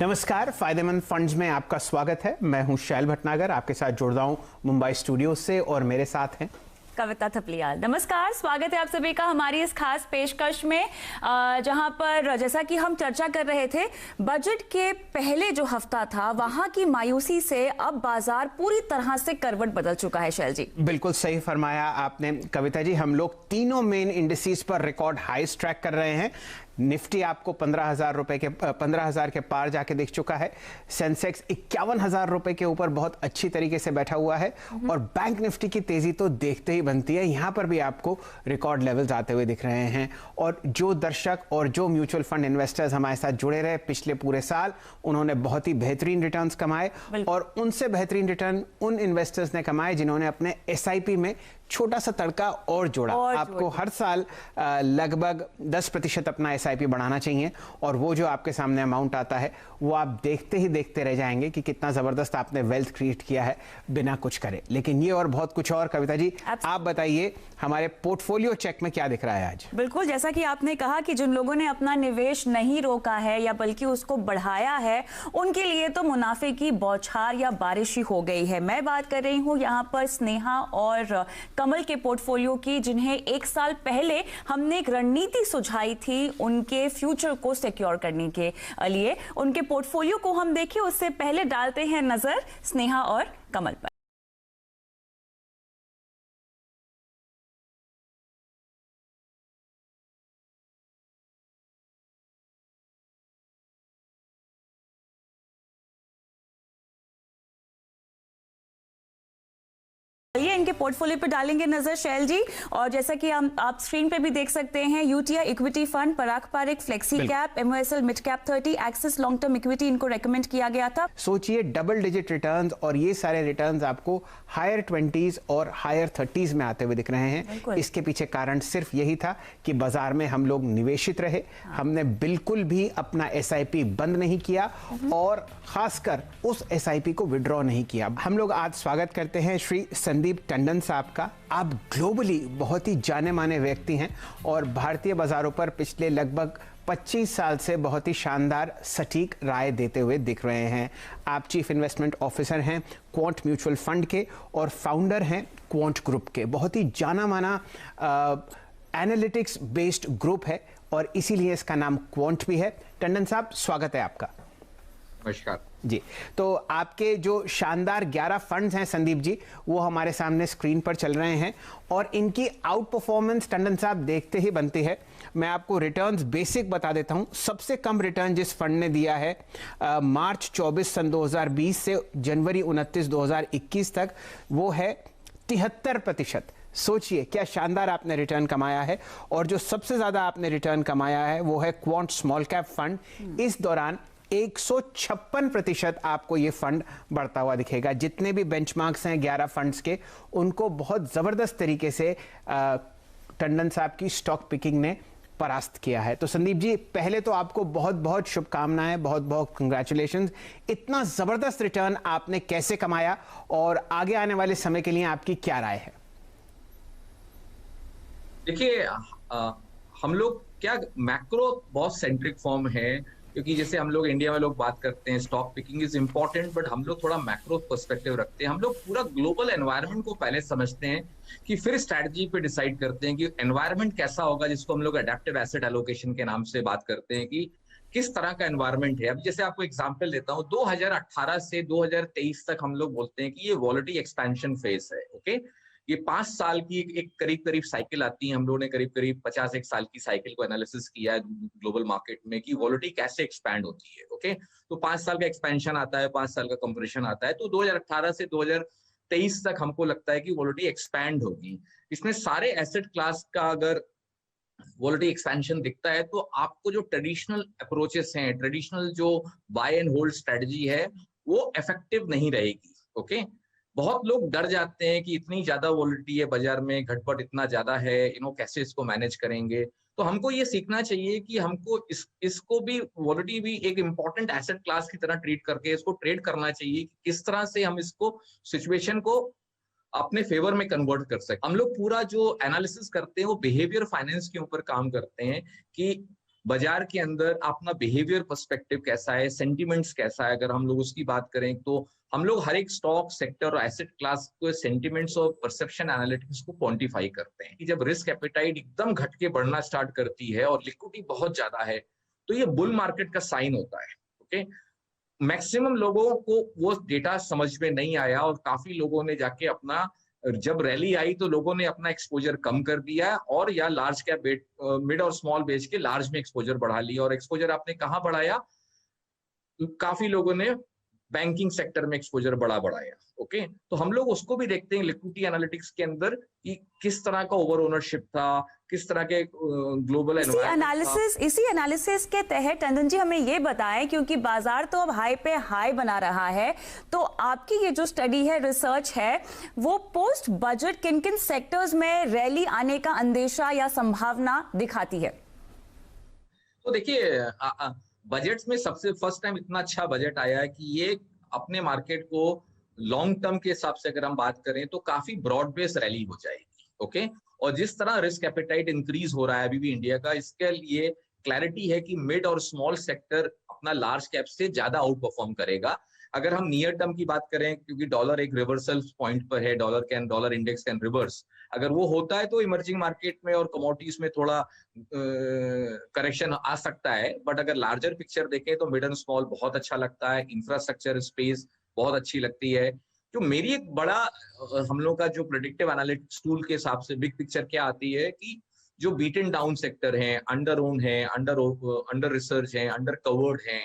नमस्कार, फायदेमंद फंड्स में आपका स्वागत है। मैं हूं शैल भटनागर, आपके साथ जुड़ रहा हूं मुंबई स्टूडियो से और मेरे साथ हैं कविता थपलियाल। नमस्कार, स्वागत है आप सभी का हमारी इस खास पेशकश में, जहां पर जैसा कि हम चर्चा कर रहे थे, बजट के पहले जो हफ्ता था वहां की मायूसी से अब बाजार पूरी तरह से करवट बदल चुका है। शैल जी, बिल्कुल सही फरमाया आपने कविता जी। हम लोग तीनों मेन इंडिसेस पर रिकॉर्ड हाईस ट्रैक कर रहे हैं। निफ्टी आपको 15,000 के पार जाके दिख चुका है। सेंसेक्स 51,000 रुपए के ऊपर बहुत अच्छी तरीके से बैठा हुआ है और बैंक निफ्टी की तेजी तो देखते ही बनती है। यहां पर भी आपको रिकॉर्ड लेवल्स आते हुए दिख रहे हैं और जो दर्शक और जो म्यूचुअल फंड इन्वेस्टर्स हमारे साथ जुड़े रहे पिछले पूरे साल, उन्होंने बहुत ही बेहतरीन रिटर्न्स कमाए और उनसे बेहतरीन रिटर्न उन इन्वेस्टर्स ने कमाए जिन्होंने अपने एसआईपी में छोटा सा तड़का और जोड़ा। आपको हर साल लगभग 10% अपना एसआईपी बढ़ाना चाहिए और वो जो आपके सामने अमाउंट आता है वो आप देखते ही देखते रह जाएंगे कि कितना जबरदस्त आपने वेल्थ क्रिएट किया है बिना कुछ करे। लेकिन ये और बहुत कुछ और, कविता जी आप बताइए हमारे पोर्टफोलियो चेक में क्या दिख रहा है आज? बिल्कुल, जैसा कि आपने कहा कि जिन लोगों ने अपना निवेश नहीं रोका है या बल्कि उसको बढ़ाया है, उनके लिए तो मुनाफे की बौछार या बारिश ही हो गई है। मैं बात कर रही हूं यहाँ पर स्नेहा और कमल के पोर्टफोलियो की, जिन्हें एक साल पहले हमने एक रणनीति सुझाई थी उनके फ्यूचर को सिक्योर करने के लिए। उनके पोर्टफोलियो को हम देखें उससे पहले डालते हैं नजर स्नेहा और कमल पर। ये इनके पोर्टफोलियो पे डालेंगे नजर शैल जी। और जैसा कि आप स्क्रीन पे भी देख सकते हैं, UTI equity fund, Parag Parikh flexi cap, MOSL mid cap 30, Axis long term equity इनको रेकमेंड किया गया था। सोचिए डबल डिजिट रिटर्न्स और ये सारे रिटर्न्स आपको हायर 20s और हायर 30s में आते हुए दिख रहे हैं। इसके पीछे कारण सिर्फ यही था कि बाजार में हम लोग निवेशित रहे। हमने बिल्कुल भी अपना एसआईपी बंद नहीं किया और खासकर उस एसआईपी को विड्रॉ नहीं किया। हम लोग आज स्वागत करते हैं श्री संदीप टंडन साहब का। आप ग्लोबली बहुत ही जाने माने व्यक्ति हैं और भारतीय बाजारों पर पिछले लगभग 25 साल से बहुत ही शानदार सटीक राय देते हुए दिख रहे हैं। आप चीफ इन्वेस्टमेंट ऑफिसर हैं क्वांट म्यूचुअल फंड के और फाउंडर हैं क्वांट ग्रुप के। बहुत ही जाना माना एनालिटिक्स बेस्ड ग्रुप है और इसीलिए इसका नाम क्वांट भी है। टंडन साहब, स्वागत है आपका। नमस्कार जी। तो आपके जो शानदार 11 फंड्स हैं संदीप जी, वो हमारे सामने स्क्रीन पर चल रहे हैं और इनकी आउट परफॉर्मेंस टंडन साहब देखते ही बनती है। मैं आपको रिटर्न्स बेसिक बता देता हूं। सबसे कम रिटर्न जिस फंड ने दिया है मार्च 24 सन 2020 से जनवरी 29 2021 तक, वो है 73%। सोचिए क्या शानदार आपने रिटर्न कमाया है। और जो सबसे ज्यादा आपने रिटर्न कमाया है वो है क्वांट स्मॉल कैप फंड। इस दौरान 156% आपको ये फंड बढ़ता हुआ दिखेगा। जितने भी बेंचमार्क्स हैं 11 फंड्स के, उनको बहुत जबरदस्त तरीके से टंडन साहब की स्टॉक पिकिंग ने परास्त किया है। तो संदीप जी, पहले तो आपको बहुत बहुत शुभकामनाएं, बहुत बहुत कंग्रेचुलेशंस। इतना जबरदस्त रिटर्न आपने कैसे कमाया और आगे आने वाले समय के लिए आपकी क्या राय है? देखिए, हम लोग क्या मैक्रो बहुत सेंट्रिक फॉर्म है, क्योंकि जैसे हम लोग इंडिया में लोग बात करते हैं stock picking is important, but हम लोग थोड़ा मैक्रो पर्सपेक्टिव रखते हैं। हम लोग पूरा ग्लोबल एनवायरनमेंट को पहले समझते हैं कि फिर स्ट्रैटेजी पे डिसाइड करते हैं कि एनवायरनमेंट कैसा होगा, जिसको हम लोग एडेप्टिव एसेट एलोकेशन के नाम से बात करते हैं कि किस तरह का एनवायरनमेंट है। अब जैसे आपको एग्जांपल देता हूं, 2018 से 2023 तक हम लोग बोलते हैं कि ये वॉलेटिली एक्सपेंशन फेज है। ओके, ये 5 साल की एक करीब करीब साइकिल आती है। हम लोगों ने करीब करीब 51 साल की साइकिल को एनालिसिस किया है ग्लोबल मार्केट में कि वॉलेटिलिटी कैसे एक्सपैंड होती है। ओके, तो 5 साल का एक्सपेंशन आता है, 5 साल का कंप्रेशन आता है। तो 2018 से 2023 तक हमको लगता है कि वॉलेटिलिटी एक्सपैंड होगी। इसमें सारे एसेट क्लास का अगर वॉलेटिलिटी एक्सपेंशन दिखता है तो आपको जो ट्रेडिशनल अप्रोचेस हैं, ट्रेडिशनल जो बाय एंड होल्ड स्ट्रेटजी है, वो इफेक्टिव नहीं रहेगी। ओके, बहुत लोग डर जाते हैं कि इतनी ज्यादा वॉलेटिलिटी है बाजार में, घटपट इतना ज्यादा है, कैसे इसको मैनेज करेंगे। तो हमको ये सीखना चाहिए कि हमको इसको भी वॉलेटिलिटी भी एक इंपॉर्टेंट एसेट क्लास की तरह ट्रीट करके इसको ट्रेड करना चाहिए कि किस तरह से हम इसको सिचुएशन को अपने फेवर में कन्वर्ट कर सकते। हम लोग पूरा जो एनालिसिस करते हैं वो बिहेवियर फाइनेंस के ऊपर काम करते हैं कि बाजार के अंदर अपना बिहेवियर पर्सपेक्टिव कैसा है, सेंटिमेंट्स कैसा है, अगर हम लोग उसकी बात करें तो हम लोग हर एक स्टॉक सेक्टर और एसेट क्लास को सेंटिमेंट्स और परसेप्शन एनालिटिक्स को क्वांटिफाई करते हैं कि जब रिस्क एपेटाइट एकदम घट के बढ़ना स्टार्ट करती है और लिक्विडिटी बहुत ज्यादा है तो ये बुल मार्केट का साइन होता है। ओके, मैक्सिमम लोगों को वो डेटा समझ में नहीं आया और काफी लोगों ने जाके अपना, जब रैली आई तो लोगों ने अपना एक्सपोजर कम कर दिया और या लार्ज कैप मिड और स्मॉल बेच के लार्ज में एक्सपोजर बढ़ा लिया। और एक्सपोजर आपने कहाँ बढ़ाया? काफी लोगों ने बैंकिंग सेक्टर में एक्सपोजर बढ़ाया। ओके, तो हम लोग उसको भी देखते हैं लिक्विडिटी एनालिटिक्स के अंदर कि किस तरह का ओवर ओनरशिप था, किस तरह के ग्लोबल इसी एनालिसिस के तहत टंडन जी हमें ये बताएं, क्योंकि बाजार तो अब हाई पे हाई बना रहा है, तो आपकी ये जो स्टडी है, रिसर्च है, वो पोस्ट बजट किन किन सेक्टर्स में रैली आने का अंदेशा या संभावना दिखाती है? तो देखिए, बजट्स में सबसे फर्स्ट टाइम इतना अच्छा बजट आया है कि ये अपने मार्केट को लॉन्ग टर्म के हिसाब से अगर हम बात करें तो काफी ब्रॉड बेस रैली हो जाएगी। ओके, और जिस तरह रिस्क एपेटाइट इंक्रीज हो रहा है अभी भी इंडिया का, इसके लिए क्लैरिटी है कि मिड और स्मॉल सेक्टर अपना लार्ज कैप से ज्यादा आउट परफॉर्म करेगा। अगर हम नियर टर्म की बात करें, क्योंकि डॉलर एक रिवर्सल पॉइंट पर है, डॉलर इंडेक्स कैन रिवर्स, अगर वो होता है तो इमर्जिंग मार्केट में और कमोडिटीज में थोड़ा करेक्शन आ सकता है। बट अगर लार्जर पिक्चर देखें तो मिड एंड स्मॉल बहुत अच्छा लगता है, इंफ्रास्ट्रक्चर स्पेस बहुत अच्छी लगती है। जो मेरी एक बड़ा हम लोग का जो प्रेडिक्टिव एनालिटिक्स टूल के हिसाब से बिग पिक्चर क्या आती है कि जो बीटन डाउन सेक्टर है, अंडर ओन है, अंडर रिसर्च है, अंडर कवर्ड है,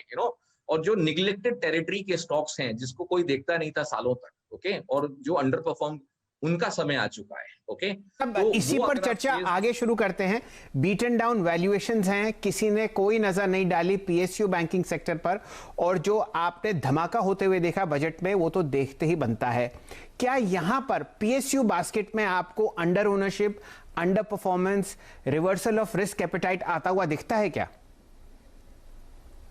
और जो निग्लेक्टेड टेरिटरी के स्टॉक्स हैं जिसको कोई देखता नहीं था सालों तक, ओके, और जो अंडर परफॉर्म, उनका समय आ चुका है। ओके, तो इसी पर चर्चा आगे शुरू करते हैं। बीटन डाउन वैल्यूएशंस हैं, किसी ने कोई नजर नहीं डाली पीएसयू बैंकिंग सेक्टर पर, और जो आपने धमाका होते हुए देखा बजट में वो तो देखते ही बनता है। क्या यहां पर पीएसयू बास्केट में आपको under ownership, under performance, reversal of risk appetite आता हुआ दिखता है? क्या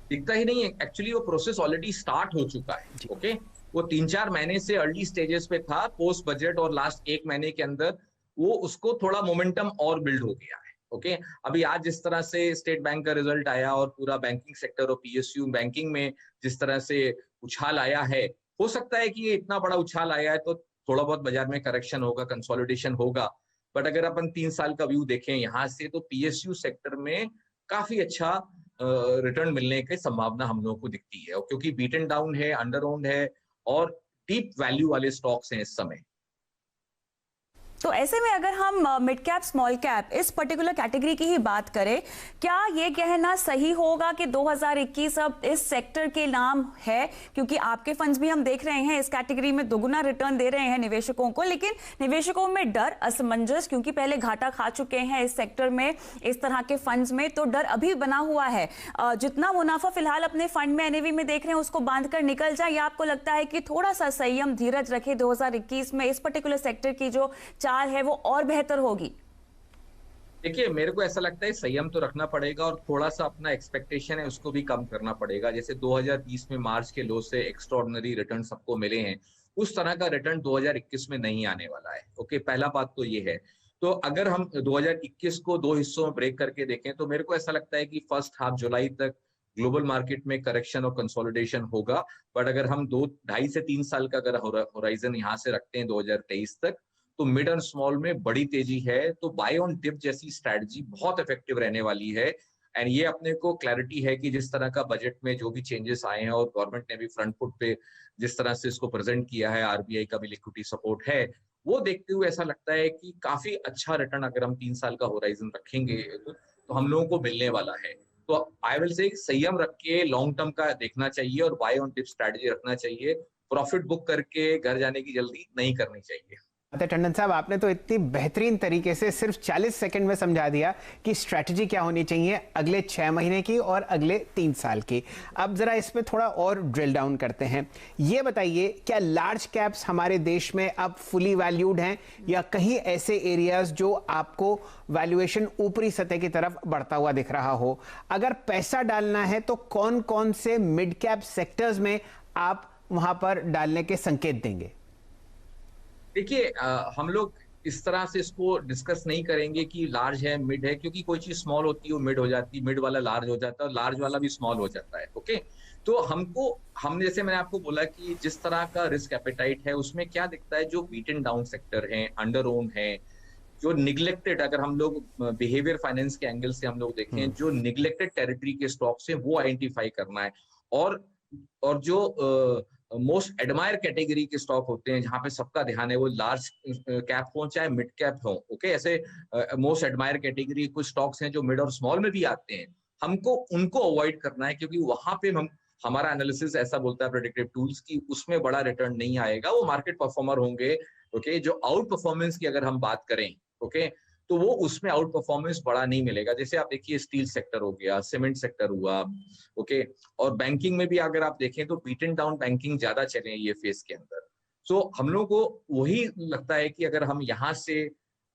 दिखता ही नहीं है, एक्चुअली वो प्रोसेस ऑलरेडी स्टार्ट हो चुका है। ओके, वो 3-4 महीने से अर्ली स्टेजेस पे था, पोस्ट बजट और लास्ट 1 महीने के अंदर वो उसको थोड़ा मोमेंटम और बिल्ड हो गया है। ओके, अभी आज जिस तरह से स्टेट बैंक का रिजल्ट आया और पूरा बैंकिंग सेक्टर और पीएसयू बैंकिंग में जिस तरह से उछाल आया है, हो सकता है कि ये इतना बड़ा उछाल आया है तो थोड़ा बहुत बाजार में करेक्शन होगा, कंसोलिडेशन होगा। बट अगर अपन 3 साल का व्यू देखें यहाँ से तो पीएसयू सेक्टर में काफी अच्छा रिटर्न मिलने की संभावना हम लोगों को दिखती है, क्योंकि बीटन डाउन है, अंडर ओन्ड है और डीप वैल्यू वाले स्टॉक्स हैं इस समय। तो ऐसे में अगर हम मिड कैप स्मॉल कैप इस पर्टिकुलर कैटेगरी की ही बात करें, क्या ये कहना सही होगा कि 2021 अब इस सेक्टर के नाम है? क्योंकि आपके फंड्स भी हम देख रहे हैं इस कैटेगरी में दोगुना रिटर्न दे रहे हैं निवेशकों को, लेकिन निवेशकों में डर, असमंजस, क्योंकि पहले घाटा खा चुके हैं इस सेक्टर में, इस तरह के फंड्स में, तो डर अभी बना हुआ है। जितना मुनाफा फिलहाल अपने फंड में एनएवी में देख रहे हैं उसको बांध कर निकल जाए, या आपको लगता है कि थोड़ा सा संयम, धीरज रखे, 2021 में इस पर्टिकुलर सेक्टर की जो है वो और बेहतर होगी? देखिए, मेरे को ऐसा लगता है संयम तो रखना पड़ेगा और थोड़ा सा अपना एक्सपेक्टेशन है उसको भी कम करना पड़ेगा। जैसे 2020 में मार्च के लो से एक्स्ट्राऑर्डिनरी रिटर्न सबको मिले हैं, उस तरह का रिटर्न 2021 में नहीं आने वाला है। ओके, पहला बात तो ये है। तो अगर हम 2021 को 2 हिस्सों में ब्रेक करके देखें तो मेरे को ऐसा लगता है कि फर्स्ट हाफ जुलाई तक ग्लोबल मार्केट में करेक्शन और कंसोलिडेशन होगा। बट अगर हम 2-2.5 से 3 साल का अगर होराइजन यहाँ से रखते हैं 2023 तक, तो मिड एंड स्मॉल में बड़ी तेजी है। तो बाय ऑन डिप जैसी स्ट्रैटेजी बहुत इफेक्टिव रहने वाली है। एंड ये अपने को क्लैरिटी है कि जिस तरह का बजट में जो भी चेंजेस आए हैं और गवर्नमेंट ने भी फ्रंट फुट पे जिस तरह से इसको प्रेजेंट किया है, आरबीआई का भी लिक्विडिटी सपोर्ट है, वो देखते हुए ऐसा लगता है कि काफी अच्छा रिटर्न अगर हम 3 साल का होराइजन रखेंगे तो हम लोगों को मिलने वाला है। तो आई विल से संयम रख के लॉन्ग टर्म का देखना चाहिए और बाय ऑन डिप स्ट्रैटेजी रखना चाहिए। प्रॉफिट बुक करके घर जाने की जल्दी नहीं करनी चाहिए। टंडन साहब, आपने तो इतनी बेहतरीन तरीके से सिर्फ 40 सेकंड में समझा दिया कि स्ट्रैटेजी क्या होनी चाहिए अगले 6 महीने की और अगले 3 साल की। अब जरा इसमें थोड़ा और ड्रिल डाउन करते हैं। ये बताइए, क्या लार्ज कैप्स हमारे देश में अब फुली वैल्यूड हैं या कहीं ऐसे एरियाज जो आपको वैल्यूएशन ऊपरी सतह की तरफ बढ़ता हुआ दिख रहा हो? अगर पैसा डालना है तो कौन कौन से मिड कैप सेक्टर्स में आप वहां पर डालने के संकेत देंगे? देखिए, हम लोग इस तरह से इसको डिस्कस नहीं करेंगे कि लार्ज है, मिड है, क्योंकि कोई चीज स्मॉल होती है वो मिड हो जाती है, मिड वाला लार्ज हो जाता है और लार्ज वाला भी स्मॉल हो जाता है। ओके, तो हमने जैसे मैंने आपको बोला कि जिस तरह का रिस्क एपेटाइट है उसमें क्या दिखता है, जो बीटन डाउन सेक्टर है, अंडर ओन है, जो निग्लेक्टेड, अगर हम लोग बिहेवियर फाइनेंस के एंगल से हम लोग देखें, जो निग्लेक्टेड टेरिटरी के स्टॉक्स हैं वो आइडेंटिफाई करना है। और जो मोस्ट एडमायर कैटेगरी के स्टॉक होते हैं जहां पे सबका ध्यान है, वो लार्ज कैप हो चाहे मिड कैप हो। ओके, ऐसे मोस्ट एडमायर कैटेगरी कुछ स्टॉक्स हैं जो मिड और स्मॉल में भी आते हैं, हमको उनको अवॉइड करना है, क्योंकि वहां पे हमारा एनालिसिस ऐसा बोलता है प्रेडिक्टिव टूल्स की उसमें बड़ा रिटर्न नहीं आएगा, वो मार्केट परफॉर्मर होंगे। ओके, जो आउट परफॉर्मेंस की अगर हम बात करें, ओके, तो वो उसमें आउट परफॉर्मेंस बड़ा नहीं मिलेगा। जैसे आप देखिए स्टील सेक्टर हो गया, सीमेंट सेक्टर हुआ, ओके, और बैंकिंग में भी अगर आप देखें तो बीटन डाउन बैंकिंग ज्यादा चले ये फेज के अंदर। सो हम लोग को वही लगता है कि अगर हम यहाँ से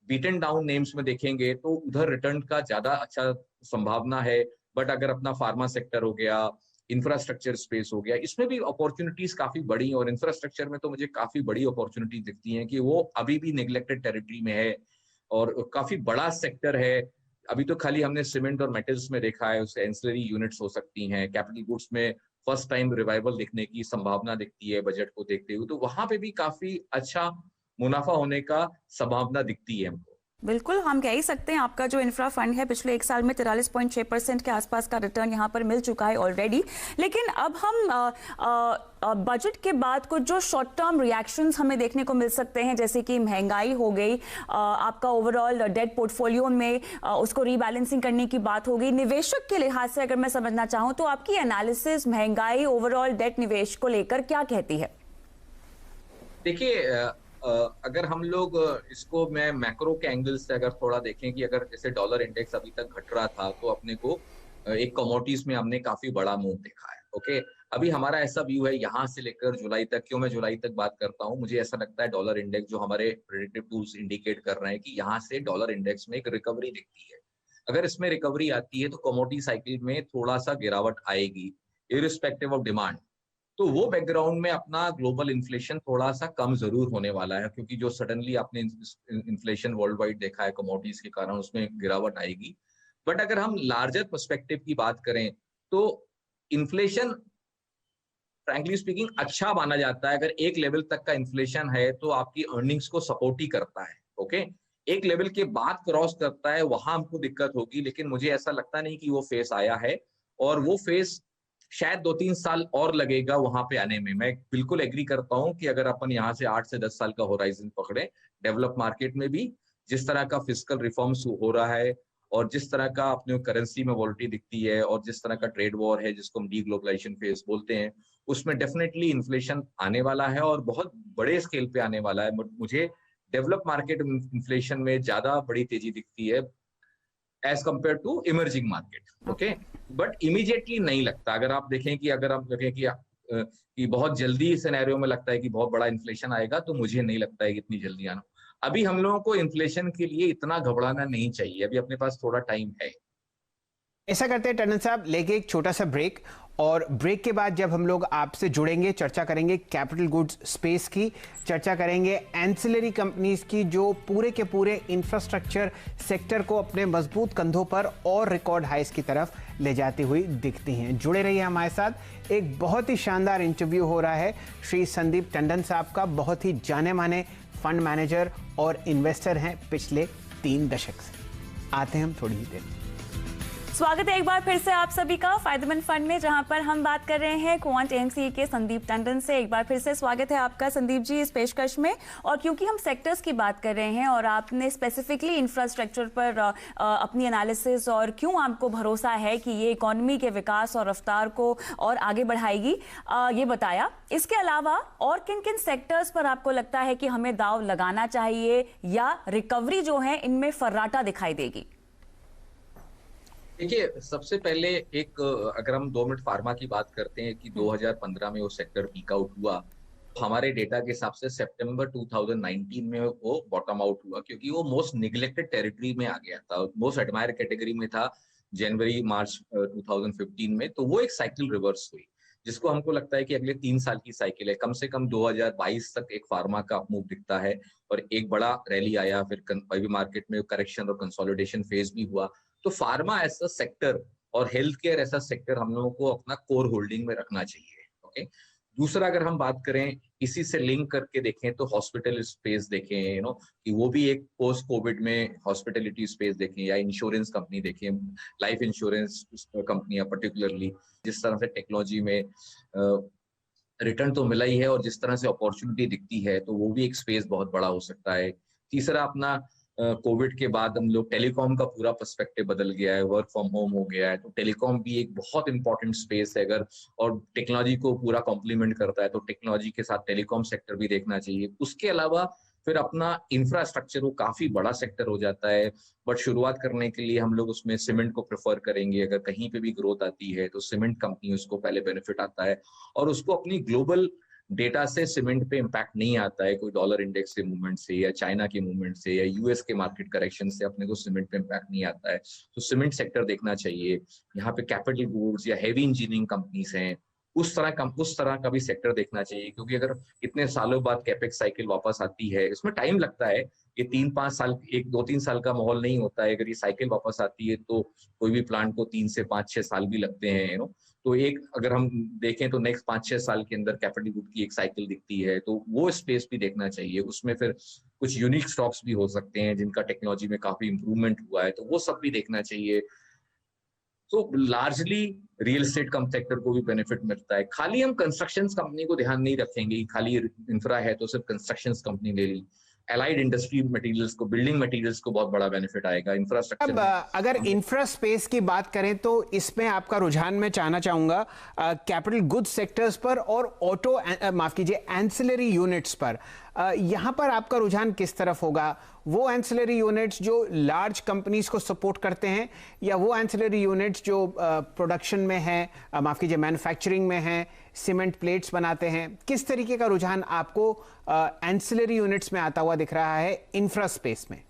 बीटन डाउन नेम्स में देखेंगे तो उधर रिटर्न का ज्यादा अच्छा संभावना है। बट अगर अपना फार्मा सेक्टर हो गया, इंफ्रास्ट्रक्चर स्पेस हो गया, इसमें भी अपॉर्चुनिटीज काफी बड़ी, और इंफ्रास्ट्रक्चर में तो मुझे काफी बड़ी अपॉर्चुनिटी दिखती है कि वो अभी भी नेग्लेक्टेड टेरिटरी में है और काफी बड़ा सेक्टर है। अभी तो खाली हमने सीमेंट और मेटल्स में देखा है, उससे एंसिलरी यूनिट्स हो सकती हैं, कैपिटल गुड्स में फर्स्ट टाइम रिवाइवल दिखने की संभावना दिखती है बजट को देखते हुए, तो वहां पे भी काफी अच्छा मुनाफा होने का संभावना दिखती है हमको। बिल्कुल, हम कह ही सकते हैं आपका जो इंफ्रा फंड है पिछले एक साल में 43.6% के आसपास का रिटर्न यहाँ पर मिल चुका है ऑलरेडी। लेकिन अब हम बजट के बाद कुछ जो शॉर्ट टर्म रिएक्शंस हमें देखने को मिल सकते हैं, जैसे कि महंगाई हो गई, आपका ओवरऑल डेट पोर्टफोलियो में उसको रीबैलेंसिंग करने की बात हो गई। निवेशक के लिहाज से अगर मैं समझना चाहूँ तो आपकी एनालिसिस महंगाई, ओवरऑल डेट निवेश को लेकर क्या कहती है? देखिए, अगर हम लोग इसको मैं मैक्रो के एंगल से अगर थोड़ा देखें कि अगर जैसे डॉलर इंडेक्स अभी तक घट रहा था तो अपने को एक कमोडिटीज में हमने काफी बड़ा मूव देखा है। ओके, अभी हमारा ऐसा व्यू है यहाँ से लेकर जुलाई तक, क्यों मैं जुलाई तक बात करता हूँ, मुझे ऐसा लगता है डॉलर इंडेक्स जो हमारे प्रेडिक्टिव टूल्स इंडिकेट कर रहे हैं कि यहाँ से डॉलर इंडेक्स में एक रिकवरी दिखती है। अगर इसमें रिकवरी आती है तो कमोडिटी साइकिल में थोड़ा सा गिरावट आएगी इररिस्पेक्टिव ऑफ डिमांड। तो वो बैकग्राउंड में अपना ग्लोबल इन्फ्लेशन थोड़ा सा कम जरूर होने वाला है, क्योंकि जो सडनली आपने इन्फ्लेशन वर्ल्ड वाइड देखा है कमोडिटीज के कारण, उसमें गिरावट आएगी। बट अगर हम लार्जर पर्सपेक्टिव की बात करें तो इन्फ्लेशन फ्रैंकली स्पीकिंग अच्छा माना जाता है। अगर एक लेवल तक का इन्फ्लेशन है तो आपकी अर्निंग्स को सपोर्ट ही करता है। ओके, एक लेवल के बाद क्रॉस करता है वहां हमको दिक्कत होगी, लेकिन मुझे ऐसा लगता नहीं कि वो फेस आया है, और वो फेस शायद 2-3 साल और लगेगा वहां पे आने में। मैं बिल्कुल एग्री करता हूं कि अगर अपन यहाँ से 8 से 10 साल का होराइजन पकड़े, डेवलप मार्केट में भी जिस तरह का फिस्कल रिफॉर्म्स हो रहा है और जिस तरह का अपने करेंसी में वॉलिटी दिखती है और जिस तरह का ट्रेड वॉर है जिसको हम डीग्लोबलाइजेशन फेज बोलते हैं, उसमें डेफिनेटली इन्फ्लेशन आने वाला है और बहुत बड़े स्केल पे आने वाला है। मुझे डेवलप मार्केट इन्फ्लेशन में ज्यादा बड़ी तेजी दिखती है as compare to emerging market. Okay, but immediately नहीं लगता। अगर आप देखें कि अगर आप देखें कि बहुत जल्दी सिनेरियो में लगता है कि बहुत बड़ा इन्फ्लेशन आएगा, तो मुझे नहीं लगता है कि इतनी जल्दी आना। अभी हम लोगों को इन्फ्लेशन के लिए इतना घबराना नहीं चाहिए, अभी अपने पास थोड़ा टाइम है। ऐसा करते हैं टंडन साहब, लेके एक छोटा सा ब्रेक, और ब्रेक के बाद जब हम लोग आपसे जुड़ेंगे चर्चा करेंगे कैपिटल गुड्स स्पेस की, चर्चा करेंगे एंसिलरी कंपनीज की जो पूरे के पूरे इंफ्रास्ट्रक्चर सेक्टर को अपने मजबूत कंधों पर और रिकॉर्ड हाइस की तरफ ले जाती हुई दिखती हैं। जुड़े रहिए हमारे साथ, एक बहुत ही शानदार इंटरव्यू हो रहा है श्री संदीप टंडन साहब का, बहुत ही जाने माने फंड मैनेजर और इन्वेस्टर हैं पिछले 3 दशक से। आते हैं हम थोड़ी ही देर में। स्वागत है एक बार फिर से आप सभी का फायदेमंद फंड में, जहां पर हम बात कर रहे हैं क्वांट एएमसी के संदीप टंडन से। एक बार फिर से स्वागत है आपका संदीप जी इस पेशकश में। और क्योंकि हम सेक्टर्स की बात कर रहे हैं और आपने स्पेसिफिकली इंफ्रास्ट्रक्चर पर अपनी एनालिसिस और क्यों आपको भरोसा है कि ये इकोनॉमी के विकास और रफ्तार को और आगे बढ़ाएगी, ये बताया। इसके अलावा और किन किन सेक्टर्स पर आपको लगता है कि हमें दाव लगाना चाहिए या रिकवरी जो है इनमें फर्राटा दिखाई देगी? देखिए, सबसे पहले एक अगर हम 2 मिनट फार्मा की बात करते हैं कि 2015 में वो सेक्टर पीक आउट हुआ, हमारे डेटा के हिसाब से सितंबर 2019 में वो बॉटम आउट हुआ, क्योंकि वो मोस्ट निग्लेक्टेड टेरिटरी में आ गया था, मोस्ट एडमायर कैटेगरी में था जनवरी मार्च 2015 में। तो वो एक साइकिल रिवर्स हुई। जिसको हमको लगता है कि अगले 3 साल की साइकिल है, कम से कम 2022 तक एक फार्मा का मूव दिखता है और एक बड़ा रैली आया, फिर अभी मार्केट में करेक्शन और कंसोलिडेशन फेज भी हुआ। तो फार्मा ऐसा सेक्टर और हेल्थ केयर ऐसा सेक्टर हम लोगों को अपना कोर होल्डिंग में रखना चाहिए। ओके, दूसरा अगर हम बात करें इसी से लिंक करके देखें तो हॉस्पिटल स्पेस देखें, कि वो भी एक पोस्ट कोविड में हॉस्पिटैलिटी स्पेस देखें, या इंश्योरेंस कंपनी देखें, लाइफ इंश्योरेंस कंपनियां पर्टिकुलरली, जिस तरह से टेक्नोलॉजी में रिटर्न तो मिला ही है और जिस तरह से अपॉर्चुनिटी दिखती है, तो वो भी एक स्पेस बहुत बड़ा हो सकता है। तीसरा अपना कोविड के बाद हम लोग टेलीकॉम का पूरा पर्सपेक्टिव बदल गया है, वर्क फ्रॉम होम हो गया है, तो टेलीकॉम भी एक बहुत इंपॉर्टेंट स्पेस है अगर, और टेक्नोलॉजी को पूरा कॉम्प्लीमेंट करता है, तो टेक्नोलॉजी के साथ टेलीकॉम सेक्टर भी देखना चाहिए। उसके अलावा फिर अपना इंफ्रास्ट्रक्चर वो काफी बड़ा सेक्टर हो जाता है, बट शुरुआत करने के लिए हम लोग उसमें सीमेंट को प्रेफर करेंगे। अगर कहीं पे भी ग्रोथ आती है तो सीमेंट कंपनी उसको पहले बेनिफिट आता है, और उसको अपनी ग्लोबल डेटा से सीमेंट पे इम्पैक्ट नहीं आता है, कोई डॉलर इंडेक्स के मूवमेंट से या चाइना के मूवमेंट से या यूएस के मार्केट करेक्शन से अपने को सीमेंट पे इम्पैक्ट नहीं आता है। तो सीमेंट सेक्टर देखना चाहिए। यहाँ पे कैपिटल गुड्स या हेवी इंजीनियरिंग कंपनीज हैं, उस तरह का भी सेक्टर देखना चाहिए, क्योंकि अगर इतने सालों बाद कैपेक्स साइकिल वापस आती है, इसमें टाइम लगता है, ये 3-5 साल, 1-2-3 साल का माहौल नहीं होता है। अगर ये साइकिल वापस आती है तो कोई भी प्लांट को 3 से 5-6 साल भी लगते हैं, तो एक अगर हम देखें तो नेक्स्ट 5-6 साल के अंदर कैपिटल गुड की एक साइकिल दिखती है, तो वो स्पेस भी देखना चाहिए। उसमें फिर कुछ यूनिक स्टॉक्स भी हो सकते हैं जिनका टेक्नोलॉजी में काफी इंप्रूवमेंट हुआ है, तो वो सब भी देखना चाहिए। तो लार्जली रियल एस्टेट कम सेक्टर को भी बेनिफिट मिलता है। खाली हम कंस्ट्रक्शन कंपनी को ध्यान नहीं रखेंगे, खाली इंफ्रा है तो सिर्फ कंस्ट्रक्शन कंपनी ले ली, एलाइड इंडस्ट्री मटेरियल्स को, बिल्डिंग मटेरियल्स को बहुत बड़ा बेनिफिट आएगा। इंफ्रास्ट्रक्चर अब अगर इंफ्रा स्पेस की बात करें तो इसमें आपका रुझान मैं चाहना चाहूंगा कैपिटल गुड्स सेक्टर्स पर और ऑटो माफ कीजिए एंसिलरी यूनिट्स पर। यहां पर आपका रुझान किस तरफ होगा? वो एंसिलरी यूनिट्स जो लार्ज कंपनीज को सपोर्ट करते हैं, या वो एंसिलरी यूनिट्स जो प्रोडक्शन में है, माफ कीजिए मैन्युफैक्चरिंग में है, सीमेंट प्लेट्स बनाते हैं? किस तरीके का रुझान आपको एंसिलरी यूनिट्स में आता हुआ दिख रहा है इंफ्रा स्पेस में?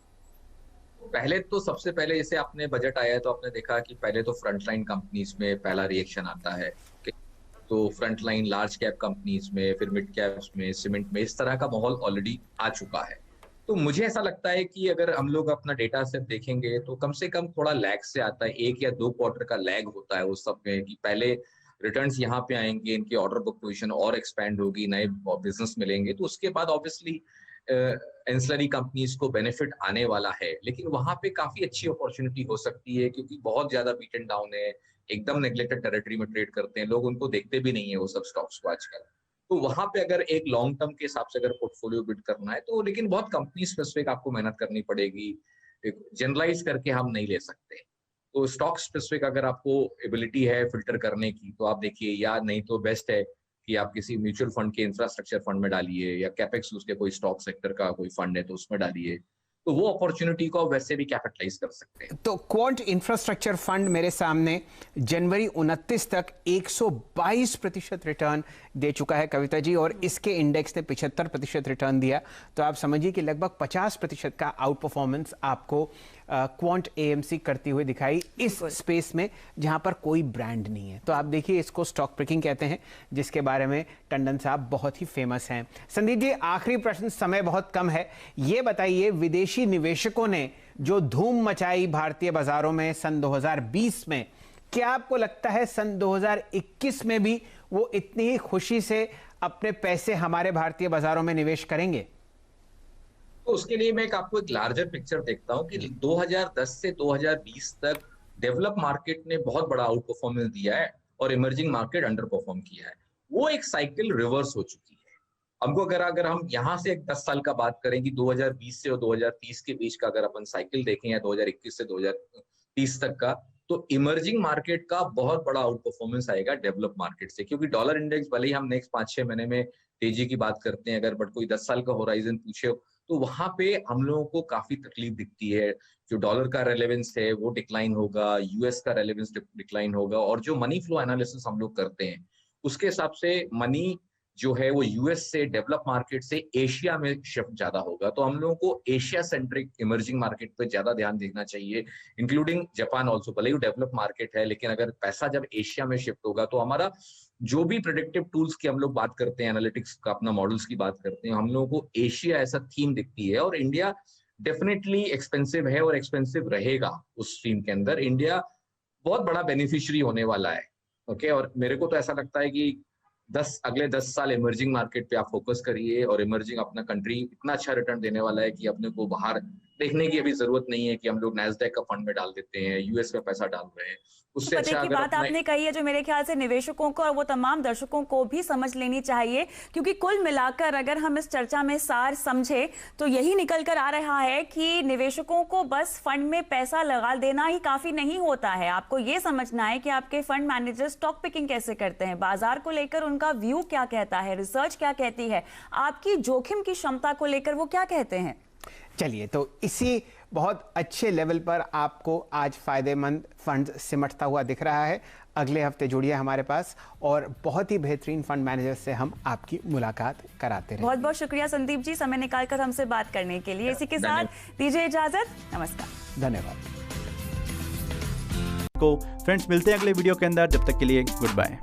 पहले तो सबसे पहले जैसे आपने बजट आया तो आपने देखा कि पहले तो फ्रंटलाइन कंपनीज में पहला रिएक्शन आता है, तो फ्रंटलाइन लार्ज कैप कंपनीज में, फिर मिड कैप्स में, सीमेंट में, इस तरह का माहौल ऑलरेडी आ चुका है। तो मुझे ऐसा लगता है कि अगर हम लोग अपना डेटा सेट देखेंगे तो कम से कम थोड़ा लैग से आता है, 1 या 2 क्वार्टर का लैग होता है उस सब में, कि पहले रिटर्न्स यहाँ पे आएंगे, इनकी ऑर्डर बुक पोजीशन और एक्सपैंड होगी, नए बिजनेस मिलेंगे, तो उसके बाद ऑब्वियसली एंसिलरी कंपनीज को बेनिफिट आने वाला है। लेकिन वहां पे काफी अच्छी अपॉर्चुनिटी हो सकती है, क्योंकि बहुत ज्यादा बीट एंड डाउन है, एकदम नेग्लेक्टेड टेरिटरी में ट्रेड करते हैं लोग, उनको देखते भी नहीं है वो सब स्टॉक्स को आजकल। तो वहां पे अगर एक लॉन्ग टर्म के हिसाब से अगर पोर्टफोलियो बिल्ड करना है तो, लेकिन बहुत कंपनी स्पेसिफिक आपको मेहनत करनी पड़ेगी, जनरलाइज करके हम नहीं ले सकते। तो स्टॉक स्पेसिफिक अगर आपको एबिलिटी है फिल्टर करने की तो आप देखिए, या नहीं तो बेस्ट है कि आप किसी म्यूचुअल फंड के इंफ्रास्ट्रक्चर फंड में डालिए, या कैपेक्स उसके कोई स्टॉक सेक्टर का कोई फंड है तो उसमें डालिए, तो वो अपॉर्चुनिटी को वैसे भी कैपिटलाइज कर सकते हैं। तो क्वांट इंफ्रास्ट्रक्चर फंड मेरे सामने जनवरी 29 तक 122% रिटर्न दे चुका है कविता जी, और इसके इंडेक्स ने 75% रिटर्न दिया। तो आप समझिए कि लगभग 50% का आउट परफॉर्मेंस आपको क्वांट एएमसी करती हुई दिखाई इस स्पेस में जहां पर कोई ब्रांड नहीं है। तो आप देखिए, इसको स्टॉक पिकिंग कहते हैं, जिसके बारे में टंडन साहब बहुत ही फेमस हैं। संदीप जी, आखिरी प्रश्न, समय बहुत कम है, ये बताइए, विदेशी निवेशकों ने जो धूम मचाई भारतीय बाजारों में सन 2020 में, क्या आपको लगता है सन 2021 में भी वो इतनी ही खुशी से अपने पैसे हमारे भारतीय बाजारों में निवेश करेंगे? तो उसके लिए मैं आपको एक लार्जर पिक्चर देखता हूं कि 2010 से 2020 तक डेवलप मार्केट ने बहुत बड़ा आउट परफॉर्मेंस दिया है और इमर्जिंग मार्केट अंडर परफॉर्म किया है। वो एक साइकिल रिवर्स हो चुकी है। हमको अगर हम यहाँ से एक 10 साल का बात करें कि 2020 से और 2030 के बीच का अगर अपन साइकिल देखें, या 2021 से 2030 तक का, तो इमर्जिंग मार्केट का बहुत बड़ा आउट परफॉर्मेंस आएगा डेवलप मार्केट से, क्योंकि डॉलर इंडेक्स भले ही हम नेक्स्ट 5-6 महीने में तेजी की बात करते हैं अगर, बट कोई 10 साल का होराइजन पूछे तो वहां पे हम लोगों को काफी तकलीफ दिखती है। जो डॉलर का रेलेवेंस है वो डिक्लाइन होगा, यूएस का रेलेवेंस डिक्लाइन होगा, और जो मनी फ्लो एनालिसिस हम लोग करते हैं उसके हिसाब से मनी जो है वो यूएस से, डेवलप मार्केट से एशिया में शिफ्ट ज्यादा होगा। तो हम लोगों को एशिया सेंट्रिक इमर्जिंग मार्केट पे ज्यादा ध्यान देना चाहिए, इंक्लूडिंग जापान ऑल्सो। भले ही डेवलप मार्केट है, लेकिन अगर पैसा जब एशिया में शिफ्ट होगा तो हमारा जो भी प्रेडिक्टिव टूल्स की हम लोग बात करते हैं, एनालिटिक्स का अपना मॉडल्स की बात करते हैं, हम लोगों को एशिया ऐसा थीम दिखती है और इंडिया डेफिनेटली एक्सपेंसिव है और एक्सपेंसिव रहेगा उस स्ट्रीम के अंदर। इंडिया बहुत बड़ा बेनिफिशियरी होने वाला है, ओके। और मेरे को तो ऐसा लगता है कि अगले 10 साल इमर्जिंग मार्केट पे आप फोकस करिए, और इमर्जिंग अपना कंट्री इतना अच्छा रिटर्न देने वाला है कि अपने को बाहर देखने की अभी जरूरत नहीं है कि हम लोग नैस्डैक का फंड में डाल देते हैं, यूएस में पैसा डाल रहे हैं। उससे पते अच्छा की अगर बात आपने कही है जो मेरे ख्याल से निवेशकों को और वो तमाम दर्शकों को भी समझ लेनी चाहिए, क्योंकि कुल मिलाकर अगर हम इस चर्चा में सार समझे तो यही निकल कर आ रहा है कि निवेशकों को बस फंड में पैसा लगा देना ही काफी नहीं होता है। आपको ये समझना है कि आपके फंड मैनेजर स्टॉक पिकिंग कैसे करते हैं, बाजार को लेकर उनका व्यू क्या कहता है, रिसर्च क्या कहती है, आपकी जोखिम की क्षमता को लेकर वो क्या कहते हैं। चलिए, तो इसी बहुत अच्छे लेवल पर आपको आज फायदेमंद फंड सिमटता हुआ दिख रहा है। अगले हफ्ते जुड़िए हमारे पास और बहुत ही बेहतरीन फंड मैनेजर से हम आपकी मुलाकात कराते रहेंगे। बहुत बहुत शुक्रिया संदीप जी, समय निकालकर हमसे बात करने के लिए। इसी के साथ दीजिए इजाजत, नमस्कार, धन्यवाद। फ्रेंड्स मिलते हैं अगले वीडियो के अंदर, जब तक के लिए गुड बाय।